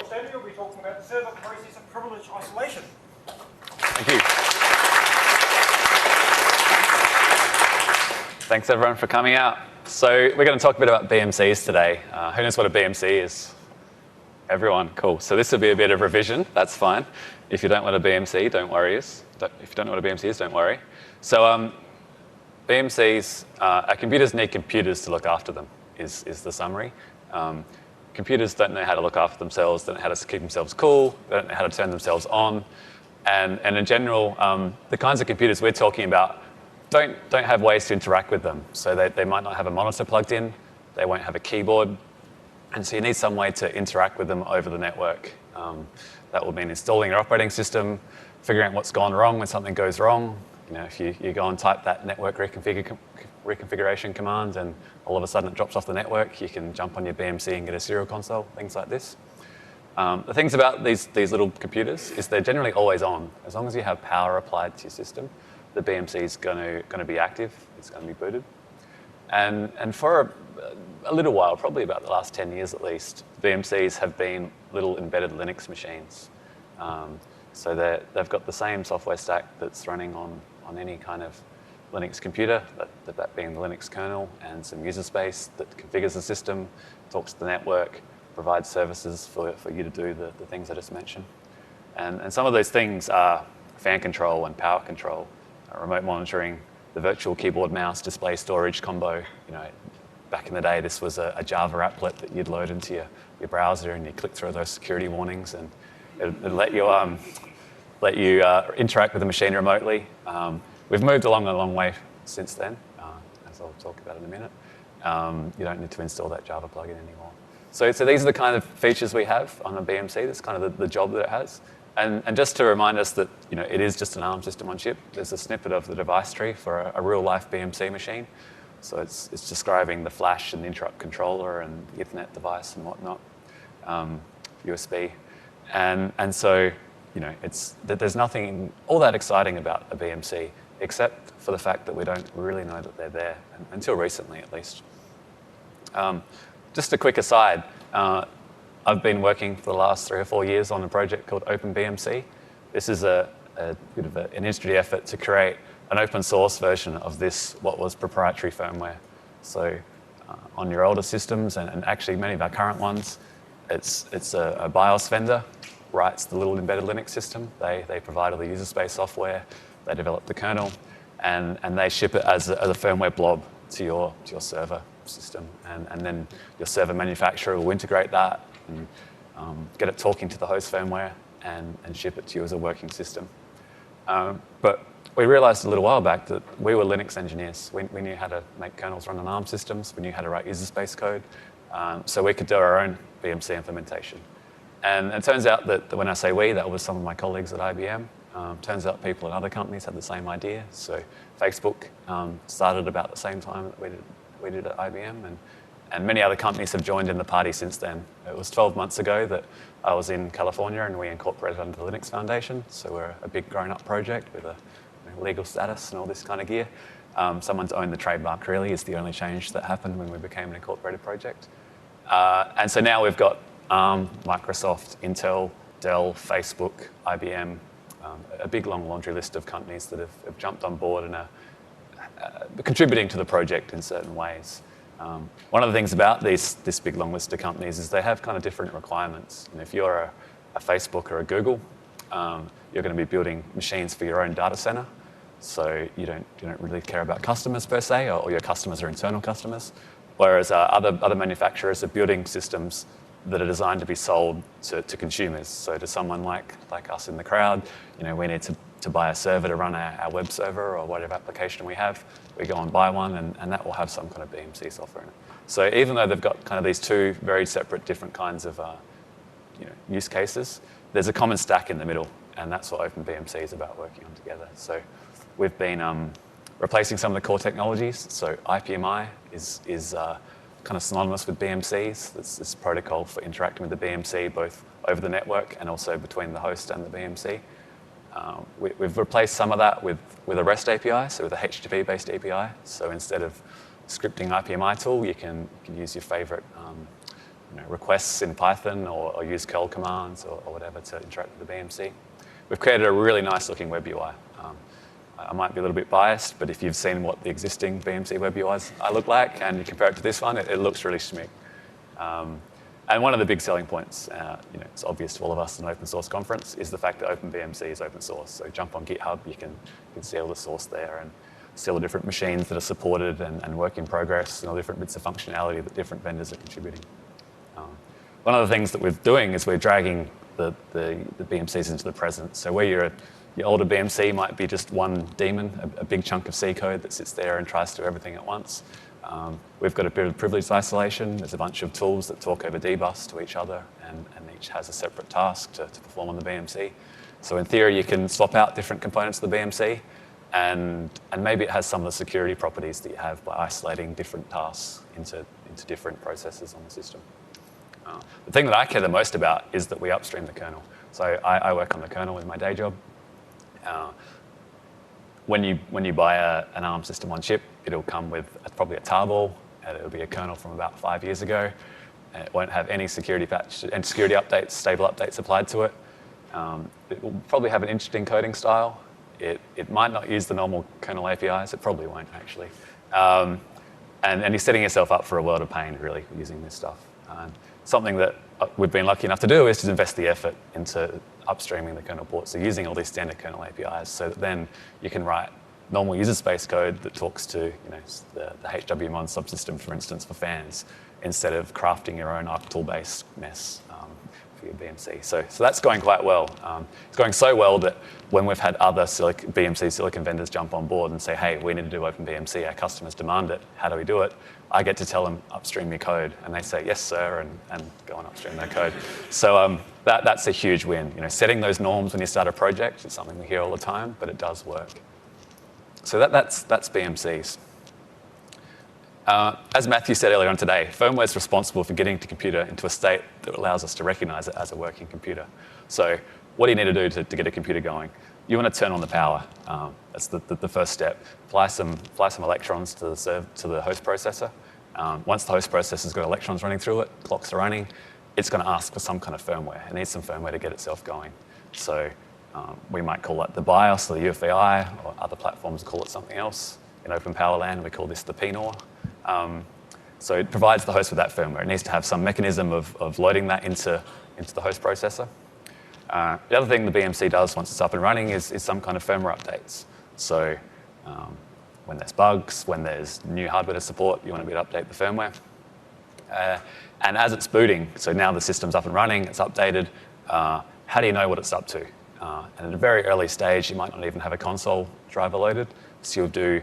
Stanley will be talking about server process and privilege isolation. Thank you. Thanks everyone for coming out. So we're going to talk a bit about BMCs today. Who knows what a BMC is? Everyone, cool. So this will be a bit of revision, that's fine. If you don't know what a BMC, don't worry. If you don't know what a BMC is, don't worry. So BMCs, our computers need computers to look after them, is the summary. Computers don't know how to look after themselves, don't know how to keep themselves cool, they don't know how to turn themselves on. And in general, the kinds of computers we're talking about don't have ways to interact with them. So they might not have a monitor plugged in, they won't have a keyboard, and so you need some way to interact with them over the network. That will mean installing your operating system, figuring out what's gone wrong when something goes wrong. You know, if you go and type that network reconfiguration command and all of a sudden it drops off the network, you can jump on your BMC and get a serial console, things like this. The things about these little computers is they're generally always on. As long as you have power applied to your system, the BMC is going to be active, it's going to be booted. And for a little while, probably about the last 10 years at least, BMCs have been little embedded Linux machines. So they've got the same software stack that's running on any kind of Linux computer, that being the Linux kernel, and some user space that configures the system, talks to the network, provides services for you to do the things I just mentioned. And some of those things are fan control and power control, remote monitoring, the virtual keyboard mouse display storage combo. You know, back in the day, this was a Java applet that you'd load into your browser, and you click through those security warnings, and it'd let you interact with the machine remotely. We've moved along a long way since then, as I'll talk about in a minute. You don't need to install that Java plugin anymore. So these are the kind of features we have on a BMC. That's kind of the job that it has. And just to remind us that it is just an ARM system on chip, there's a snippet of the device tree for a real-life BMC machine. So it's describing the flash and the interrupt controller and the Ethernet device and whatnot, USB. And so there's nothing all that exciting about a BMC, except for the fact that we don't really know that they're there, until recently at least. Just a quick aside, I've been working for the last 3 or 4 years on a project called OpenBMC. This is a bit of an industry effort to create an open source version of what was proprietary firmware. So on your older systems, and actually many of our current ones, it's a BIOS vendor, writes the little embedded Linux system. They provide all the user space software, they develop the kernel, and they ship it as a firmware blob to your server system. And then your server manufacturer will integrate that and get it talking to the host firmware and ship it to you as a working system. But we realized a little while back that we were Linux engineers. We knew how to make kernels run on ARM systems. We knew how to write user space code. So we could do our own BMC implementation. And it turns out that when I say we, that was some of my colleagues at IBM. Turns out people in other companies had the same idea. So Facebook started about the same time that we did at IBM. And many other companies have joined in the party since then. It was 12 months ago that I was in California and we incorporated under the Linux Foundation. So we're a big grown-up project with a legal status and all this kind of gear. Someone's owned the trademark, really, is the only change that happened when we became an incorporated project. And so now we've got ARM, Microsoft, Intel, Dell, Facebook, IBM, a big long laundry list of companies that have jumped on board and are contributing to the project in certain ways. One of the things about this big long list of companies is they have kind of different requirements. And if you're a Facebook or a Google, you're going to be building machines for your own data center. So you don't really care about customers per se, or your customers are internal customers. Whereas other manufacturers are building systems that are designed to be sold to consumers. So to someone like us in the crowd, we need to buy a server to run our web server or whatever application we have. We go and buy one, and that will have some kind of BMC software in it. So even though they've got kind of these two very separate, different kinds of use cases, there's a common stack in the middle, and that's what OpenBMC is about, working on together. So we've been replacing some of the core technologies. So IPMI is kind of synonymous with BMCs. It's this protocol for interacting with the BMC, both over the network and also between the host and the BMC. We've replaced some of that with a REST API, so with a HTTP-based API. So instead of scripting IPMI tool, you can use your favorite requests in Python or use curl commands or whatever to interact with the BMC. We've created a really nice looking web UI. I might be a little bit biased, but if you've seen what the existing BMC web UIs look like and you compare it to this one, it looks really schmick. And one of the big selling points, it's obvious to all of us in an open source conference, is the fact that OpenBMC is open source. So jump on GitHub, you can see all the source there and see all the different machines that are supported and work in progress and all different bits of functionality that different vendors are contributing. One of the things that we're doing is we're dragging the BMCs into the present. So where your older BMC might be just one daemon, a big chunk of C code that sits there and tries to do everything at once. We've got a bit of privileged isolation. There's a bunch of tools that talk over dbus to each other, and each has a separate task to perform on the BMC. So in theory, you can swap out different components of the BMC, and maybe it has some of the security properties that you have by isolating different tasks into different processes on the system. The thing that I care the most about is that we upstream the kernel. So I work on the kernel in my day job. When you buy an ARM system on chip, it'll come with probably a tarball. It'll be a kernel from about 5 years ago. It won't have any security patch and security updates, stable updates applied to it. It will probably have an interesting coding style. It might not use the normal kernel APIs. It probably won't, actually. And you're setting yourself up for a world of pain, really, using this stuff. Something that we've been lucky enough to do is to invest the effort into upstreaming the kernel port, so using all these standard kernel APIs, so that then you can write normal user space code that talks to the HWMon subsystem, for instance, for fans, instead of crafting your own arctool-based mess for your BMC. So that's going quite well. It's going so well that when we've had other BMC silicon vendors jump on board and say, hey, we need to do OpenBMC, our customers demand it, how do we do it? I get to tell them, upstream your code, and they say, yes, sir, and go and upstream their code. So that's a huge win. Setting those norms when you start a project is something we hear all the time, but it does work. So that's BMCs. As Matthew said earlier on today, firmware is responsible for getting the computer into a state that allows us to recognize it as a working computer. So what do you need to do to get a computer going? You want to turn on the power. That's the first step. Fly some electrons to the host processor. Once the host processor's got electrons running through it, clocks are running, it's going to ask for some kind of firmware. It needs some firmware to get itself going. So we might call that the BIOS or the UFI, or other platforms call it something else. In Open Power Land, we call this the PNOR. So it provides the host with that firmware. It needs to have some mechanism of loading that into the host processor. The other thing the BMC does once it's up and running is some kind of firmware updates. So when there's bugs, when there's new hardware to support, you want to be able to update the firmware. And as it's booting, so now the system's up and running, it's updated, how do you know what it's up to? And at a very early stage, you might not even have a console driver loaded, so you'll do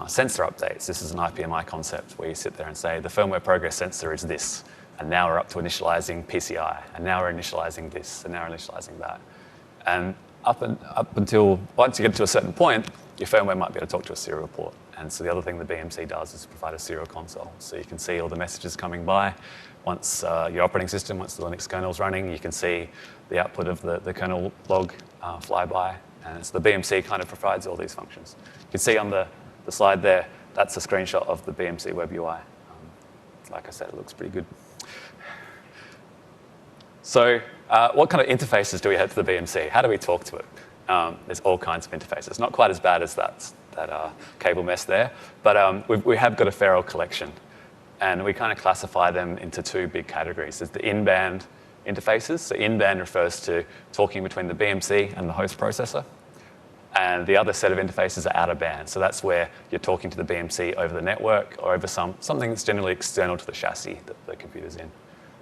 sensor updates. This is an IPMI concept where you sit there and say, the firmware progress sensor is this, and now we're up to initializing PCI, and now we're initializing this, and now we're initializing that. And up until, once you get to a certain point, your firmware might be able to talk to a serial port. And so the other thing the BMC does is provide a serial console. So you can see all the messages coming by. Once your operating system, once the Linux kernel's running, you can see the output of the kernel log fly by. And so the BMC kind of provides all these functions. You can see on the slide there, that's a screenshot of the BMC web UI. Like I said, it looks pretty good. So what kind of interfaces do we have to the BMC? How do we talk to it? There's all kinds of interfaces. Not quite as bad as that cable mess there, but we have got a fair old collection. And we kind of classify them into two big categories. There's the in-band interfaces. So in-band refers to talking between the BMC and the host processor. And the other set of interfaces are out-of-band. So that's where you're talking to the BMC over the network or over something that's generally external to the chassis that the computer's in.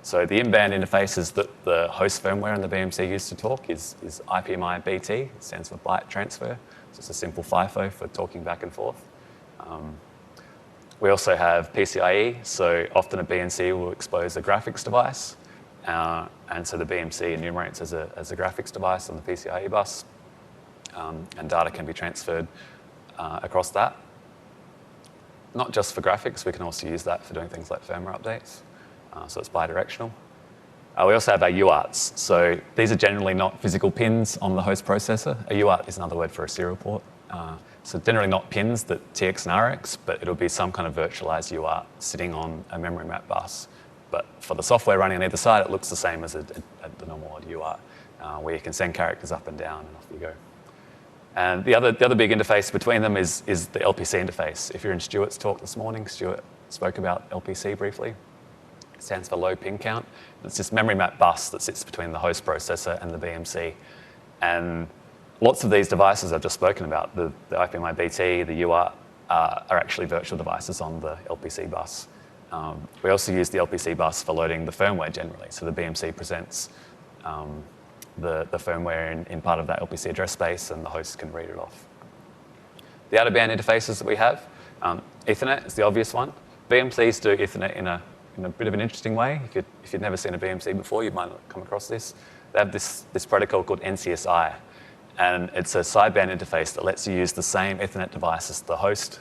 So the in-band interfaces that the host firmware and the BMC use to talk is IPMI BT. It stands for byte transfer. So it's a simple FIFO for talking back and forth. We also have PCIe. So often a BMC will expose a graphics device. And so the BMC enumerates as a graphics device on the PCIe bus. And data can be transferred across that. Not just for graphics, we can also use that for doing things like firmware updates. So it's bidirectional. We also have our UARTs. So these are generally not physical pins on the host processor. A UART is another word for a serial port. So generally not pins that TX and RX, but it'll be some kind of virtualized UART sitting on a memory map bus. But for the software running on either side, it looks the same as the normal UART, where you can send characters up and down, and off you go. And the other big interface between them is the LPC interface. If you're in Stuart's talk this morning, Stuart spoke about LPC briefly. It stands for low pin count. It's this memory map bus that sits between the host processor and the BMC. And lots of these devices I've just spoken about, the IPMI-BT, the UART, are actually virtual devices on the LPC bus. We also use the LPC bus for loading the firmware generally. So the BMC presents the firmware in part of that LPC address space, and the host can read it off. The out-of-band interfaces that we have, Ethernet is the obvious one. BMCs do Ethernet in a bit of an interesting way. If you've never seen a BMC before, you might not come across this. They have this protocol called NCSI, and it's a sideband interface that lets you use the same Ethernet device as the host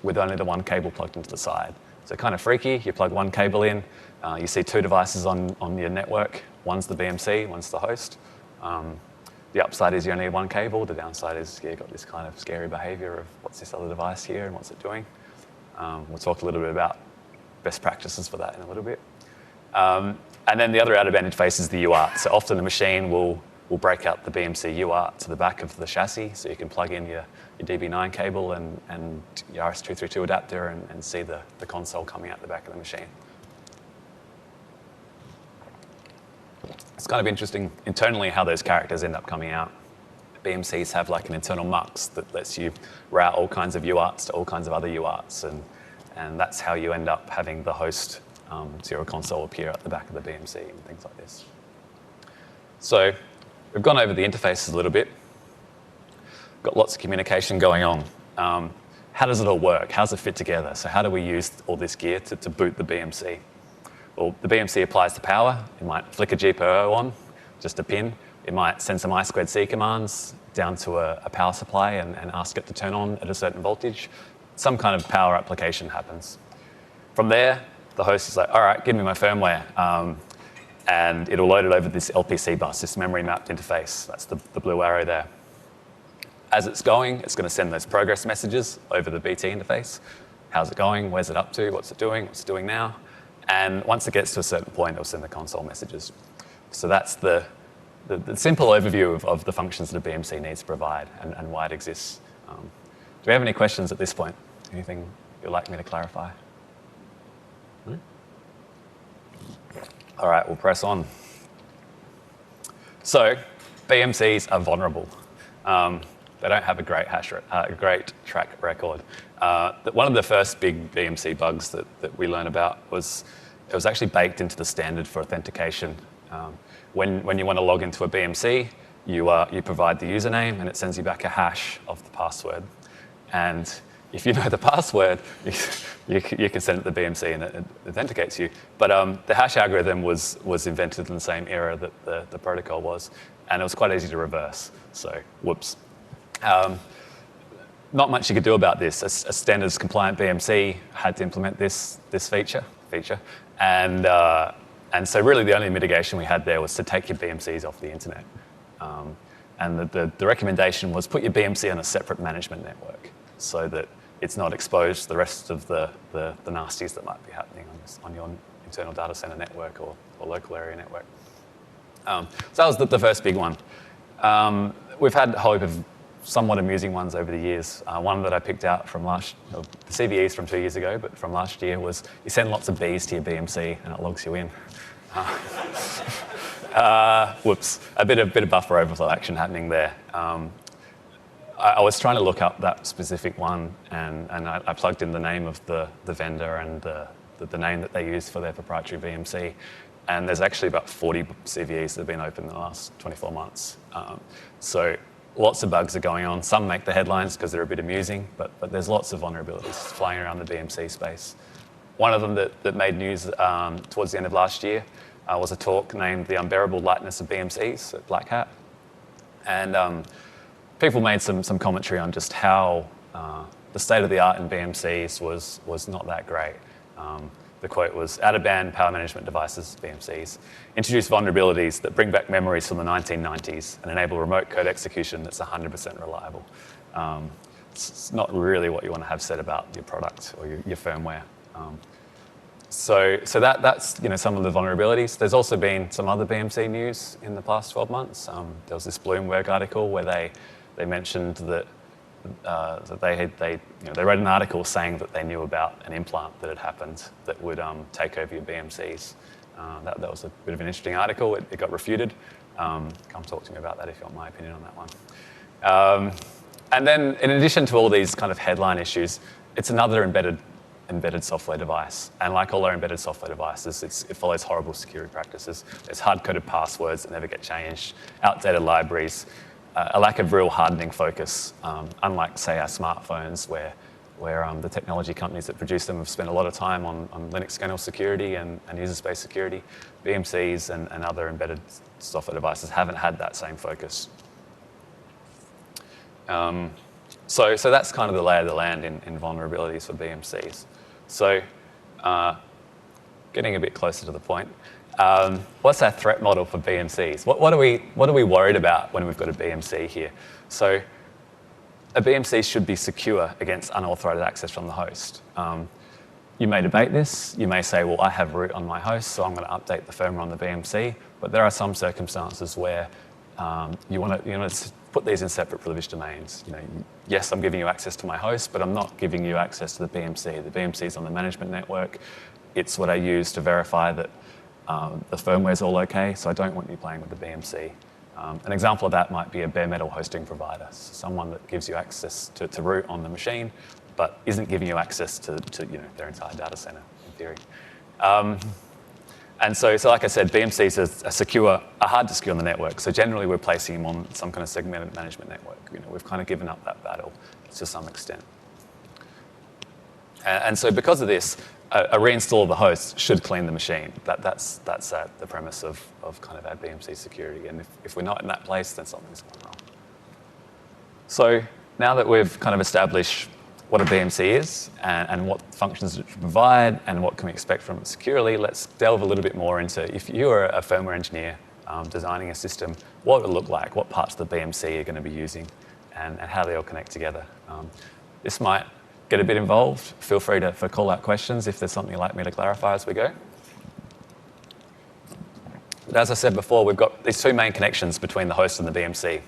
with only the one cable plugged into the side. So kind of freaky. You plug one cable in, you see two devices on your network. One's the BMC, one's the host. The upside is you only need one cable. The downside is you've got this kind of scary behavior of what's this other device here and what's it doing. We'll talk a little bit about best practices for that in a little bit. And then the other out-of-band interface is the UART. So often a machine will break out the BMC UART to the back of the chassis, so you can plug in your DB9 cable and your RS-232 adapter and see the console coming out the back of the machine. It's kind of interesting internally how those characters end up coming out. BMCs have like an internal mux that lets you route all kinds of UARTs to all kinds of other UARTs, and that's how you end up having the host zero console appear at the back of the BMC and things like this. So we've gone over the interfaces a little bit. Got lots of communication going on. How does it all work? How does it fit together? So how do we use all this gear to boot the BMC? Well, the BMC applies the power. It might flick a GPIO on, just a pin. It might send some I2C commands down to a power supply and ask it to turn on at a certain voltage. Some kind of power application happens. From there, the host is like, all right, give me my firmware. And it'll load it over this LPC bus, this memory mapped interface. That's the blue arrow there. As it's going to send those progress messages over the BT interface. How's it going? Where's it up to? What's it doing? What's it doing now? And once it gets to a certain point, it'll send the console messages. So that's the simple overview of the functions that a BMC needs to provide and why it exists. Do we have any questions at this point? Anything you'd like me to clarify? All right, we'll press on. So BMCs are vulnerable. They don't have a great great track record. One of the first big BMC bugs that we learned about was it was actually baked into the standard for authentication. When you want to log into a BMC, you provide the username and it sends you back a hash of the password. And if you know the password, you can send it to the BMC and it authenticates you. But the hash algorithm was invented in the same era that the protocol was, and it was quite easy to reverse. So, whoops. Not much you could do about this. A standards compliant BMC had to implement this feature. And so really the only mitigation we had there was to take your BMCs off the internet. And the recommendation was put your BMC on a separate management network so that it's not exposed to the rest of the nasties that might be happening on your internal data center network or local area network. So that was the first big one. We've had a hope of somewhat amusing ones over the years. One that I picked out from the CVEs from 2 years ago, but from last year was you send lots of Bs to your BMC and it logs you in. Whoops, a bit of buffer overflow action happening there. I was trying to look up that specific one and I plugged in the name of the vendor and the name that they use for their proprietary BMC. And there's actually about 40 CVEs that have been open in the last 24 months. So lots of bugs are going on. Some make the headlines because they're a bit amusing, but there's lots of vulnerabilities flying around the BMC space. One of them that made news towards the end of last year was a talk named The Unbearable Lightness of BMCs at Black Hat. And people made some commentary on just how the state of the art in BMCs was not that great. The quote was, out-of-band power management devices, BMCs, introduce vulnerabilities that bring back memories from the 1990s and enable remote code execution that's 100% reliable. It's not really what you want to have said about your product or your firmware. So that's some of the vulnerabilities. There's also been some other BMC news in the past 12 months. There was this Bloomberg article where they mentioned that they read an article saying that they knew about an implant that had happened that would take over your BMCs. That was a bit of an interesting article. It got refuted. Come talk to me about that if you want my opinion on that one. And then, in addition to all these kind of headline issues, it's another embedded software device. And like all our embedded software devices, it follows horrible security practices. There's hard-coded passwords that never get changed, outdated libraries, a lack of real hardening focus, unlike, say, our smartphones, where the technology companies that produce them have spent a lot of time on Linux kernel security and user space security. BMCs and other embedded software devices haven't had that same focus. So that's kind of the lay of the land in vulnerabilities for BMCs. So getting a bit closer to the point, what's our threat model for BMCs? What are we worried about when we've got a BMC here? So a BMC should be secure against unauthorized access from the host. You may debate this. You may say, well, I have root on my host, so I'm going to update the firmware on the BMC. But there are some circumstances where you want to put these in separate privileged domains. Yes, I'm giving you access to my host, but I'm not giving you access to the BMC. The BMC is on the management network. It's what I use to verify that the firmware is all okay, so I don't want you playing with the BMC. An example of that might be a bare metal hosting provider, so someone that gives you access to root on the machine, but isn't giving you access to their entire data center, in theory. And so like I said, BMCs are hard to secure on the network. So generally, we're placing them on some kind of segmented management network. We've kind of given up that battle to some extent. And so because of this, a reinstall of the host should clean the machine. That's the premise of kind of our BMC security. And if we're not in that place, then something's going wrong. So now that we've kind of established what a BMC is and what functions it should provide and what can we expect from it securely, let's delve a little bit more into, if you are a firmware engineer designing a system, what it would look like, what parts of the BMC you're going to be using, and how they all connect together. This might get a bit involved. Feel free to call out questions if there's something you'd like me to clarify as we go. But as I said before, we've got these two main connections between the host and the BMC.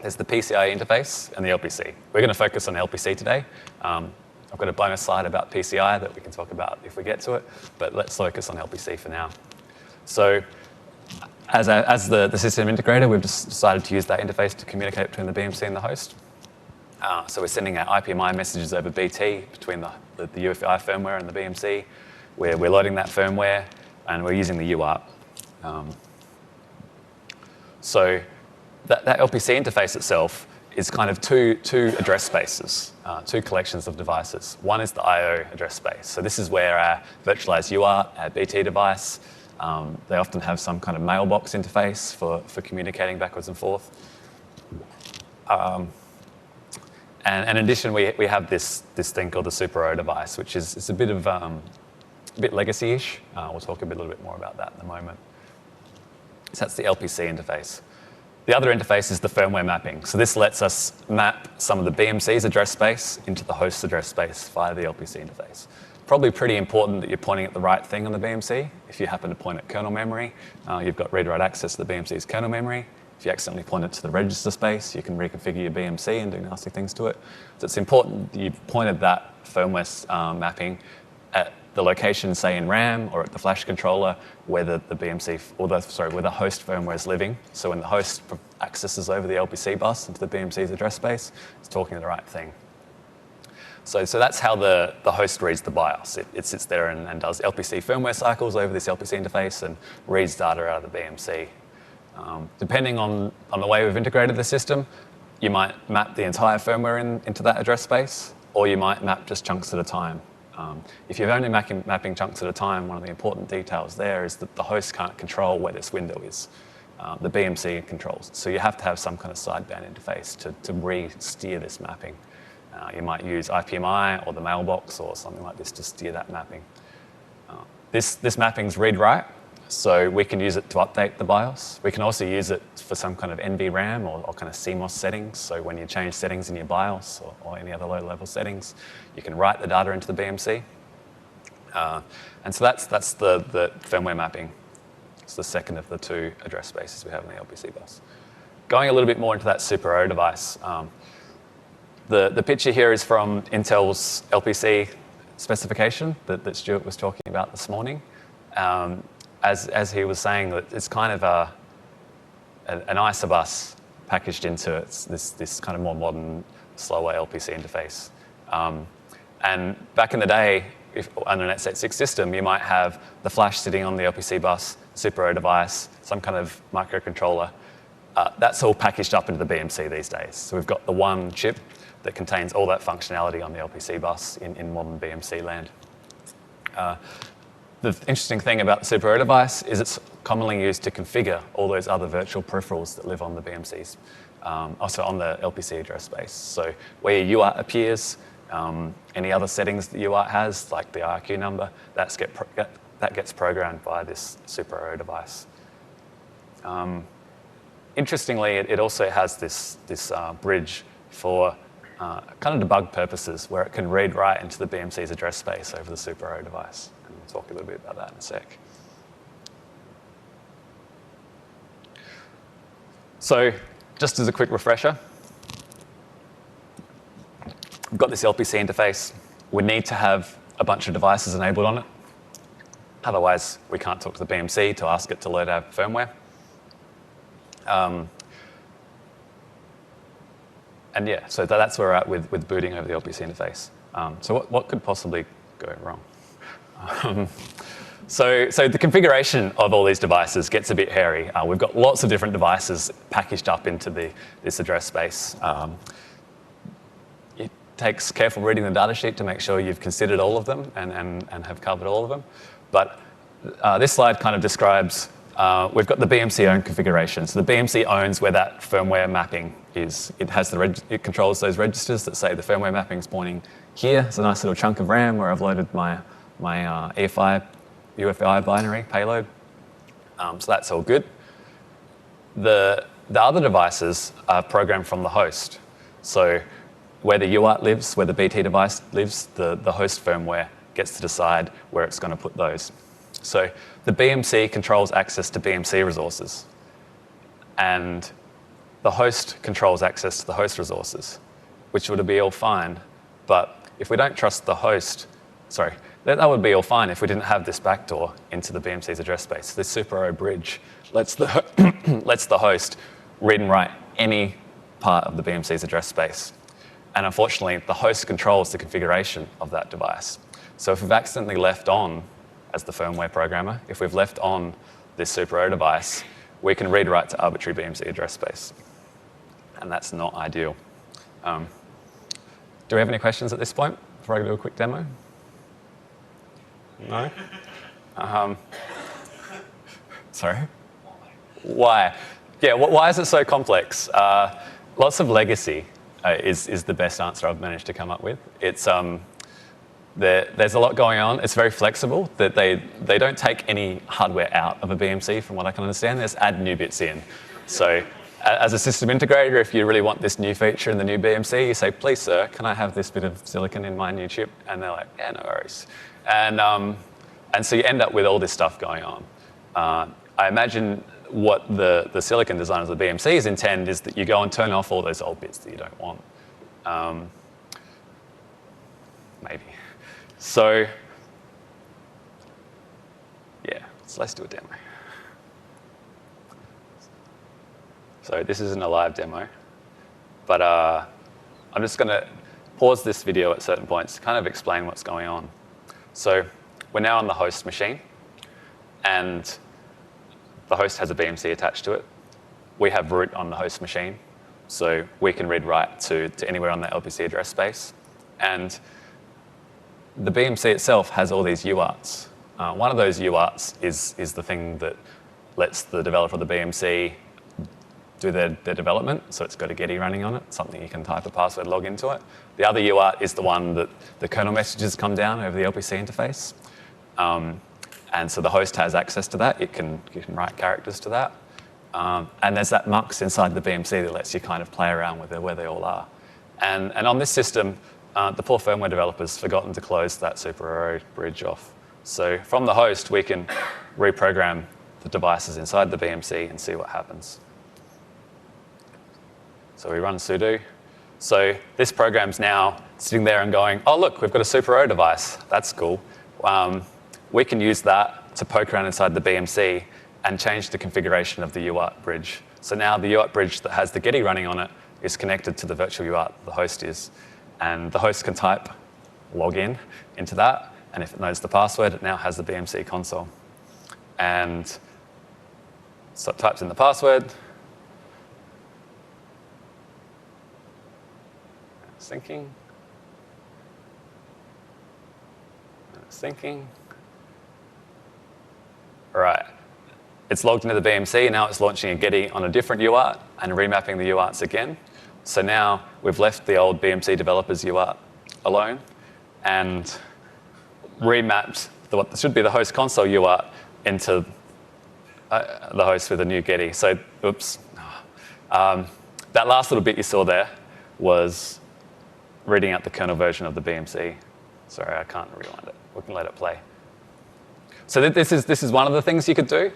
There's the PCI interface and the LPC. We're going to focus on LPC today. I've got a bonus slide about PCI that we can talk about if we get to it, but let's focus on LPC for now. So as the system integrator, we've just decided to use that interface to communicate between the BMC and the host. So we're sending out IPMI messages over BT between the UEFI firmware and the BMC. We're loading that firmware, and we're using the UART. So that LPC interface itself is kind of two address spaces, two collections of devices. One is the I/O address space. So this is where our virtualized UART, our BT device, they often have some kind of mailbox interface for communicating backwards and forth. And in addition, we have this thing called the Super O device, which is a bit of a bit legacy-ish. We'll talk a little bit more about that in a moment. So that's the LPC interface. The other interface is the firmware mapping. So this lets us map some of the BMC's address space into the host's address space via the LPC interface. Probably pretty important that you're pointing at the right thing on the BMC. If you happen to point at kernel memory, you've got read-write access to the BMC's kernel memory. If you accidentally point it to the register space, you can reconfigure your BMC and do nasty things to it. So it's important that you've pointed that firmware mapping at the location, say in RAM or at the flash controller, where the BMC where the host firmware is living. So when the host accesses over the LPC bus into the BMC's address space, it's talking to the right thing. So that's how the host reads the BIOS. It sits there and does LPC firmware cycles over this LPC interface and reads data out of the BMC. Depending on the way we've integrated the system, you might map the entire firmware into that address space, or you might map just chunks at a time. If you're only mapping chunks at a time, one of the important details there is that the host can't control where this window is. The BMC controls. So you have to have some kind of sideband interface to re-steer this mapping. You might use IPMI or the mailbox or something like this to steer that mapping. This mapping's read-write, so we can use it to update the BIOS. We can also use it for some kind of NVRAM or kind of CMOS settings. So when you change settings in your BIOS or any other low-level settings, you can write the data into the BMC. And so that's the firmware mapping. It's the second of the two address spaces we have in the LPC bus. Going a little bit more into that Super O device, the picture here is from Intel's LPC specification that Stuart was talking about this morning. As he was saying, that it's kind of an isobus packaged into this kind of more modern, slower LPC interface. And back in the day, on an x86 system, you might have the flash sitting on the LPC bus, Super O device, some kind of microcontroller. That's all packaged up into the BMC these days. So we've got the one chip that contains all that functionality on the LPC bus in modern BMC land. The interesting thing about the Super O device is it's commonly used to configure all those other virtual peripherals that live on the BMCs, also on the LPC address space. So where your UART appears, any other settings that UART has, like the IRQ number, that gets programmed by this Super O device. Interestingly, it also has this bridge for kind of debug purposes, where it can read write into the BMC's address space over the Super O device. And we'll talk a little bit about that in a sec. So just as a quick refresher, we've got this LPC interface. We need to have a bunch of devices enabled on it. Otherwise, we can't talk to the BMC to ask it to load our firmware. And yeah, so that's where we're at with booting over the LPC interface. So what could possibly go wrong? So the configuration of all these devices gets a bit hairy. We've got lots of different devices packaged up into this address space. It takes careful reading the data sheet to make sure you've considered all of them and have covered all of them. But this slide kind of describes, we've got the BMC owned configuration. So the BMC owns where that firmware mapping is. It controls those registers that say the firmware mapping is pointing here. It's a nice little chunk of RAM where I've loaded my EFI, UFI binary payload. So that's all good. The other devices are programmed from the host. So where the UART lives, where the BT device lives, the host firmware gets to decide where it's going to put those. So the BMC controls access to BMC resources, and the host controls access to the host resources, which would be all fine. But if we don't trust the host, that would be all fine if we didn't have this backdoor into the BMC's address space. This Super O bridge lets the host read and write any part of the BMC's address space. And unfortunately, the host controls the configuration of that device. So if we've accidentally left on, as the firmware programmer, if we've left on this Super O device, we can read write to arbitrary BMC address space. And that's not ideal. Do we have any questions at this point before I do a quick demo? No? Sorry? Why? Yeah, why is it so complex? Lots of legacy is the best answer I've managed to come up with. It's there's a lot going on. It's very flexible. That they don't take any hardware out of a BMC, from what I can understand. They just add new bits in. So as a system integrator, if you really want this new feature in the new BMC, you say, please, sir, can I have this bit of silicon in my new chip? And they're like, yeah, no worries. And so you end up with all this stuff going on. I imagine what the silicon designers of the BMCs intend is that you go and turn off all those old bits that you don't want. Maybe. So yeah, so let's do a demo. So this isn't a live demo, but I'm just going to pause this video at certain points to kind of explain what's going on. So we're now on the host machine, and the host has a BMC attached to it. We have root on the host machine, so we can read write to anywhere on the LPC address space. And the BMC itself has all these UARTs. One of those UARTs is the thing that lets the developer of the BMC do their development, so it's got a Getty running on it, something you can type a password, log into it. The other UART is the one that the kernel messages come down over the LPC interface. And so the host has access to that. You can write characters to that. And there's that mux inside the BMC that lets you kind of play around with where they all are. And on this system, the poor firmware developers forgotten to close that Super O bridge off. So from the host, we can reprogram the devices inside the BMC and see what happens. So we run sudo. So this program's now sitting there and going, oh, look, we've got a Super O device. That's cool. We can use that to poke around inside the BMC and change the configuration of the UART bridge. So now the UART bridge that has the Getty running on it is connected to the virtual UART the host is. And the host can type login into that. And if it knows the password, it now has the BMC console. And so it types in the password. Syncing. Syncing. All right. It's logged into the BMC. Now it's launching a Getty on a different UART and remapping the UARTs again. So now we've left the old BMC developers UART alone and remapped what should be the host console UART into the host with a new Getty. So, oops. That last little bit you saw there was reading out the kernel version of the BMC. Sorry, I can't rewind it. We can let it play. So this is one of the things you could do.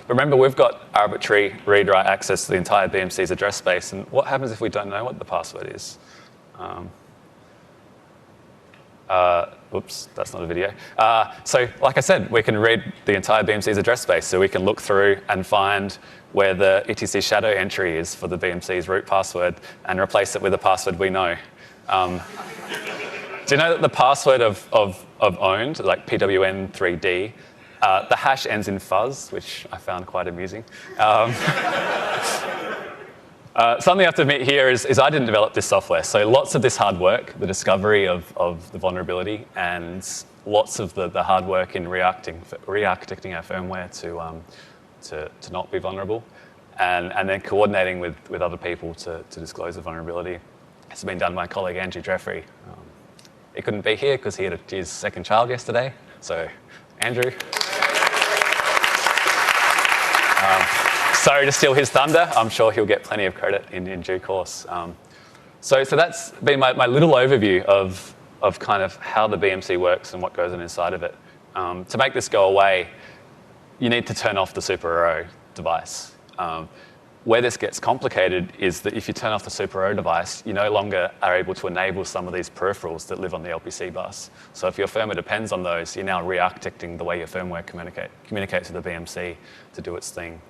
Remember, we've got arbitrary read-write access to the entire BMC's address space. And what happens if we don't know what the password is? Oops, that's not a video. So like I said, we can read the entire BMC's address space. So we can look through and find where the etc shadow entry is for the BMC's root password and replace it with a password we know. Do you know that the password of owned, like PWN3D, the hash ends in fuzz, which I found quite amusing. Something I have to admit here is I didn't develop this software. So lots of this hard work, the discovery of the vulnerability, and lots of the hard work in re-architecting our firmware to not be vulnerable, and then coordinating with other people to disclose the vulnerability. It's been done by my colleague Andrew Jeffrey. He couldn't be here because he had his second child yesterday. So, Andrew. Sorry to steal his thunder. I'm sure he'll get plenty of credit in due course. So that's been my little overview of kind of how the BMC works and what goes on inside of it. To make this go away, you need to turn off the Super O device. Where this gets complicated is that if you turn off the Super O device, you no longer are able to enable some of these peripherals that live on the LPC bus. So if your firmware depends on those, you're now re-architecting the way your firmware communicates with the BMC to do its thing.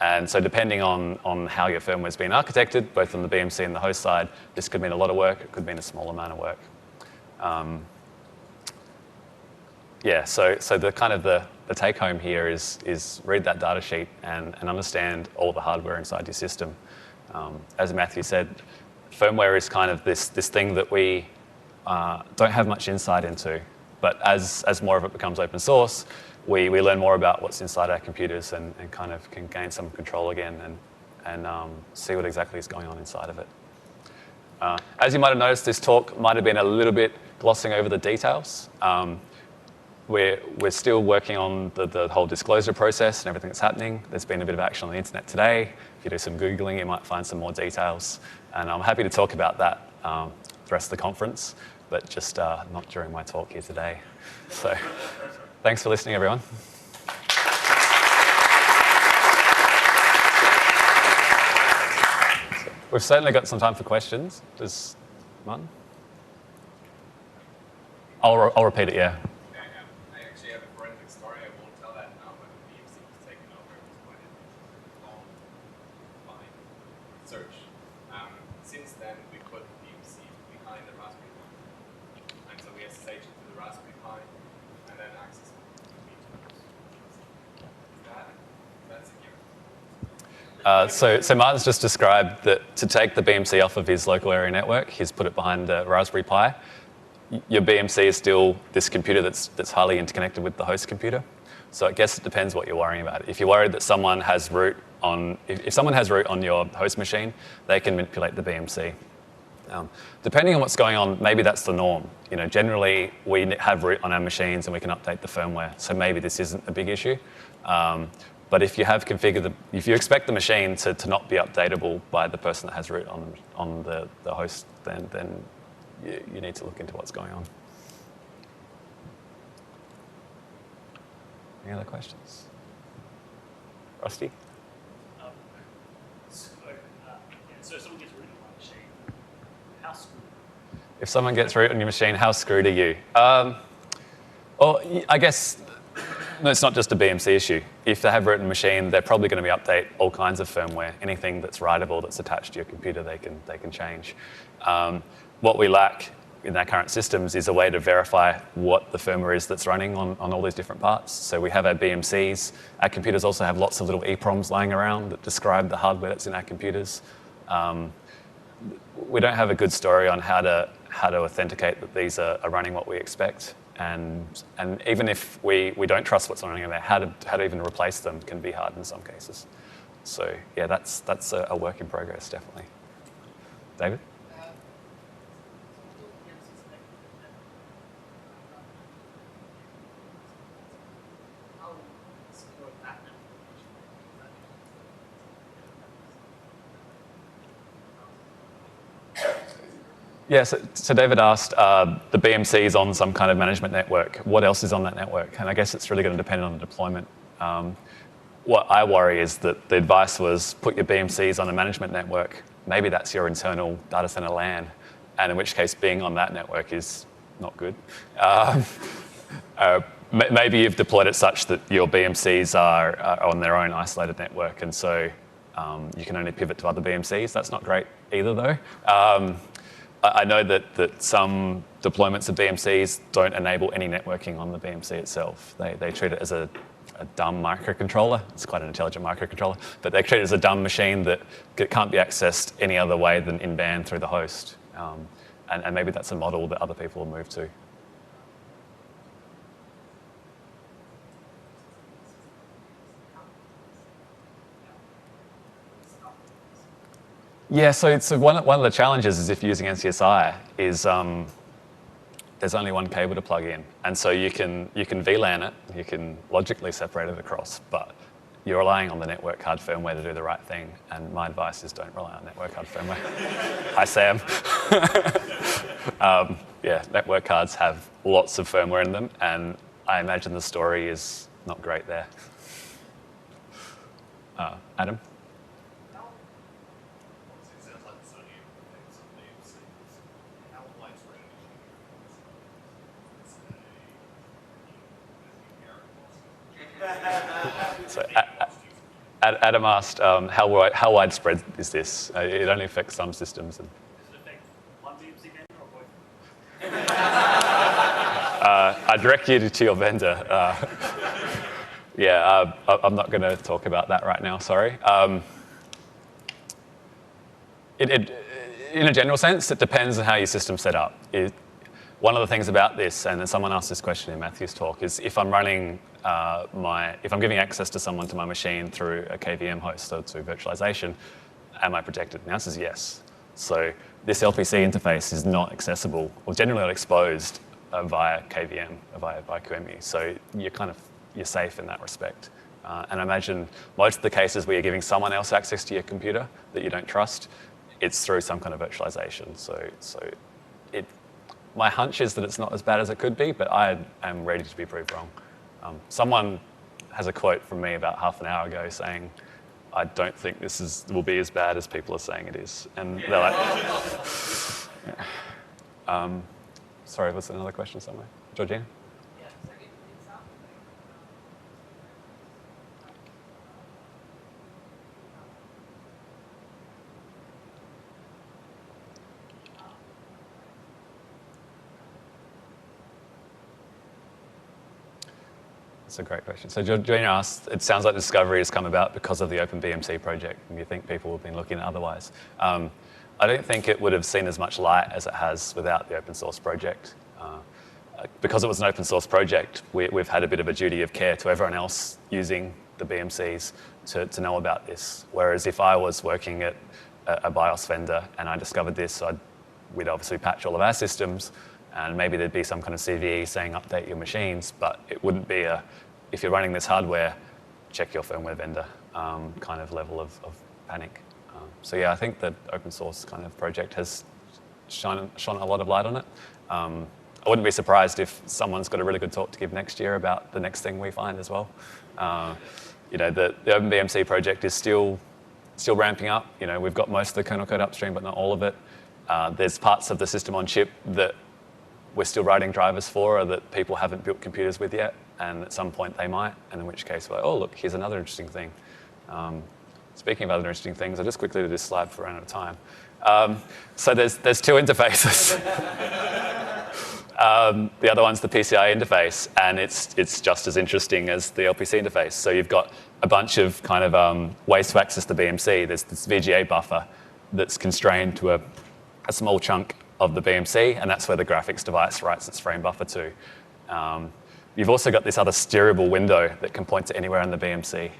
And so depending on how your firmware has been architected, both on the BMC and the host side, this could mean a lot of work, it could mean a small amount of work. Yeah, so the kind of the take home here is read that data sheet and understand all the hardware inside your system. As Matthew said, firmware is kind of this thing that we don't have much insight into. But as more of it becomes open source, we learn more about what's inside our computers and kind of can gain some control again and see what exactly is going on inside of it. As you might have noticed, this talk might have been a little bit glossing over the details. We're still working on the whole disclosure process and everything that's happening. There's been a bit of action on the internet today. If you do some Googling, you might find some more details. And I'm happy to talk about that the rest of the conference, but just not during my talk here today. So thanks for listening, everyone. We've certainly got some time for questions. Does Martin? I'll repeat it, yeah. So Martin's just described that to take the BMC off of his local area network, he's put it behind the Raspberry Pi. Your BMC is still this computer that's highly interconnected with the host computer. So I guess it depends what you're worrying about. If you're worried that someone has root on, if someone has root on your host machine, they can manipulate the BMC. Depending on what's going on, maybe that's the norm. You know, generally we have root on our machines and we can update the firmware. So maybe this isn't a big issue. But if you have configured if you expect the machine to not be updatable by the person that has root on the host, then you need to look into what's going on. Any other questions? Rusty? So if someone gets root on my machine, how screwed? If someone gets root on your machine, how screwed are you? Well, I guess it's not just a BMC issue. If they have root on a machine, they're probably going to update all kinds of firmware. Anything that's writable that's attached to your computer, they can change. What we lack in our current systems is a way to verify what the firmware is that's running on all these different parts. So we have our BMCs. Our computers also have lots of little EPROMs lying around that describe the hardware that's in our computers. We don't have a good story on how to authenticate that these are running what we expect. And even if we don't trust what's running in there, how to even replace them can be hard in some cases. So yeah, that's a work in progress, definitely. David? Yeah, so David asked, the BMC is on some kind of management network. What else is on that network? And I guess it's really going to depend on the deployment. What I worry is that the advice was put your BMCs on a management network. Maybe that's your internal data center LAN, and in which case being on that network is not good. Maybe you've deployed it such that your BMCs are on their own isolated network, and so you can only pivot to other BMCs. That's not great either, though. I know that some deployments of BMCs don't enable any networking on the BMC itself. They treat it as a dumb microcontroller. It's quite an intelligent microcontroller, but they treat it as a dumb machine that can't be accessed any other way than in band through the host. And maybe that's a model that other people will move to. Yeah, so one of the challenges is if you're using NCSI is there's only one cable to plug in, and so you can VLAN it, you can logically separate it across, but you're relying on the network card firmware to do the right thing. And my advice is don't rely on network card firmware. Hi, Sam. Yeah, network cards have lots of firmware in them, and I imagine the story is not great there. Adam? So Adam asked, how widespread is this? It only affects some systems. Does it affect one BMC vendor or both? I direct you to your vendor. Yeah, I'm not going to talk about that right now, sorry. In a general sense, it depends on how your system's set up. One of the things about this, and someone asked this question in Matthew's talk, is if I'm running if I'm giving access to someone to my machine through a KVM host or through virtualization, am I protected? And the answer is yes. So this LPC interface is not accessible, or generally not exposed via KVM, via QEMU. So you're safe in that respect. And I imagine most of the cases where you're giving someone else access to your computer that you don't trust, it's through some kind of virtualization. My hunch is that it's not as bad as it could be, but I am ready to be proved wrong. Someone has a quote from me about half an hour ago saying, I don't think this will be as bad as people are saying it is. And they're like, yeah. Sorry, was there another question somewhere? Georgina? That's a great question. So Georgina asked, it sounds like Discovery has come about because of the OpenBMC project, and you think people have been looking at otherwise. I don't think it would have seen as much light as it has without the open source project. Because it was an open source project, we've had a bit of a duty of care to everyone else using the BMCs to know about this. Whereas if I was working at a BIOS vendor and I discovered this, we'd obviously patch all of our systems, and maybe there'd be some kind of CVE saying update your machines, but it wouldn't be if you're running this hardware, check your firmware vendor kind of level of panic. So yeah, I think the open source kind of project has shone a lot of light on it. I wouldn't be surprised if someone's got a really good talk to give next year about the next thing we find as well. You know, the OpenBMC project is still ramping up. You know, we've got most of the kernel code upstream, but not all of it. There's parts of the system on chip that we're still writing drivers for, or that people haven't built computers with yet, and at some point they might, and in which case we're like, oh, look, here's another interesting thing. Speaking of other interesting things, I just quickly did this slide for out of time. So there's two interfaces. The other one's the PCI interface, and it's just as interesting as the LPC interface. So you've got a bunch of kind of ways to access the BMC. There's this VGA buffer that's constrained to a small chunk of the BMC, and that's where the graphics device writes its frame buffer to. You've also got this other steerable window that can point to anywhere in the BMC,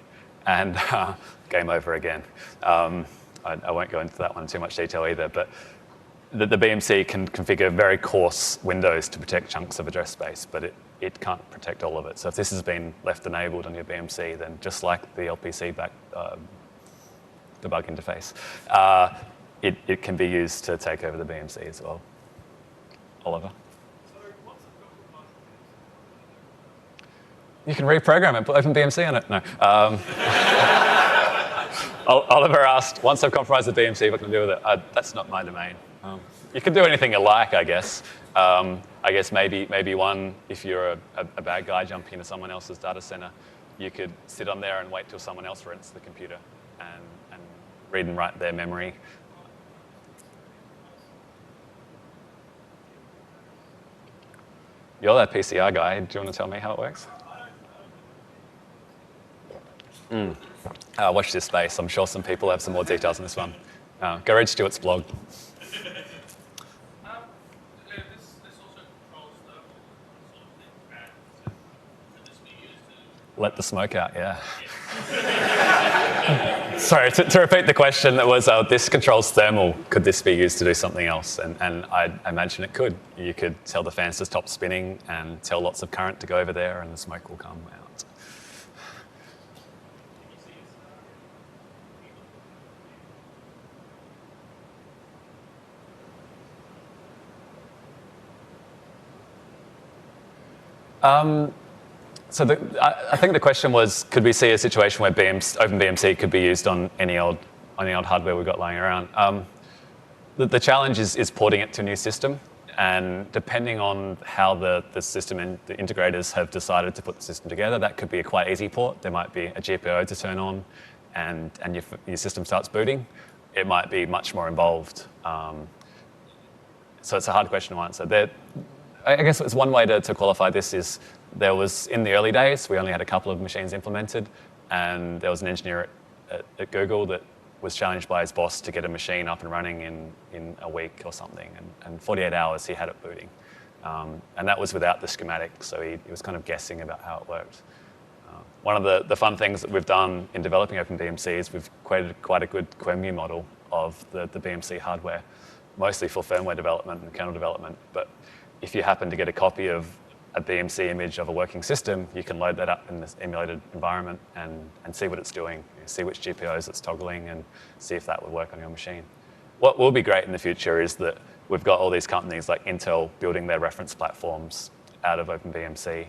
and game over again. I won't go into that one in too much detail either, but the BMC can configure very coarse windows to protect chunks of address space, but it can't protect all of it. So if this has been left enabled on your BMC, then just like the LPC debug interface, it can be used to take over the BMC as well. Oliver? You can reprogram it, put OpenBMC on it. No. Oliver asked, once I've compromised the BMC, what can I do with it? That's not my domain. You can do anything you like, I guess. I guess maybe one, if you're a bad guy jumping into someone else's data center, you could sit on there and wait till someone else rents the computer and read and write their memory. You're that PCI guy. Do you want to tell me how it works? Watch this space. I'm sure some people have some more details on this one. Go read Stuart's blog. This also controls thermal sort of thing, and could this be used to... Let the smoke out, yeah. Sorry, to repeat the question, that was this controls thermal. Could this be used to do something else? And I imagine it could. You could tell the fans to stop spinning and tell lots of current to go over there, and the smoke will come out. So I think the question was, could we see a situation where OpenBMC could be used on any old hardware we've got lying around? The challenge is porting it to a new system, and depending on how the system and the integrators have decided to put the system together, that could be a quite easy port. There might be a GPIO to turn on, and your system starts booting. It might be much more involved. So it's a hard question to answer. I guess it's one way to qualify this is there was, in the early days, we only had a couple of machines implemented, and there was an engineer at Google that was challenged by his boss to get a machine up and running in a week or something, and 48 hours he had it booting. And that was without the schematic, so he was kind of guessing about how it worked. One of the fun things that we've done in developing OpenBMC is we've created quite a good QEMU model of the BMC hardware, mostly for firmware development and kernel development. But if you happen to get a copy of a BMC image of a working system, you can load that up in this emulated environment and see what it's doing, see which GPIOs it's toggling, and see if that would work on your machine. What will be great in the future is that we've got all these companies like Intel building their reference platforms out of OpenBMC.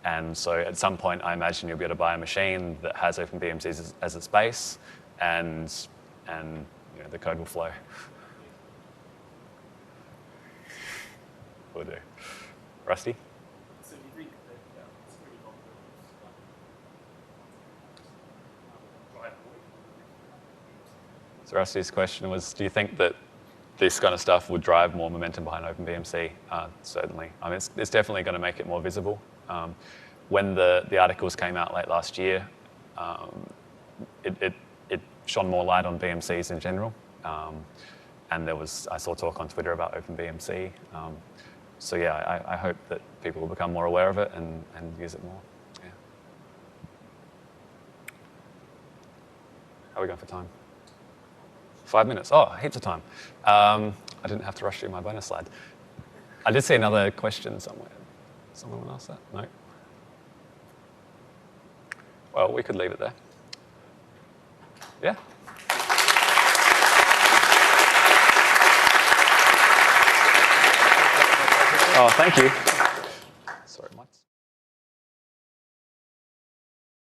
And so at some point, I imagine you'll be able to buy a machine that has OpenBMC as its base, and the code will flow. Will do. Rusty? So do you think that it's really long drive away? So Rusty's question was, do you think that this kind of stuff would drive more momentum behind OpenBMC? Certainly. I mean, it's definitely going to make it more visible. When the articles came out late last year, it shone more light on BMCs in general. And I saw talk on Twitter about OpenBMC. So yeah, I hope that people will become more aware of it and use it more. Yeah. How are we going for time? 5 minutes. Oh, heaps of time. I didn't have to rush through my bonus slide. I did see another question somewhere. Someone asked that? No? Well, we could leave it there. Yeah? Oh, thank you.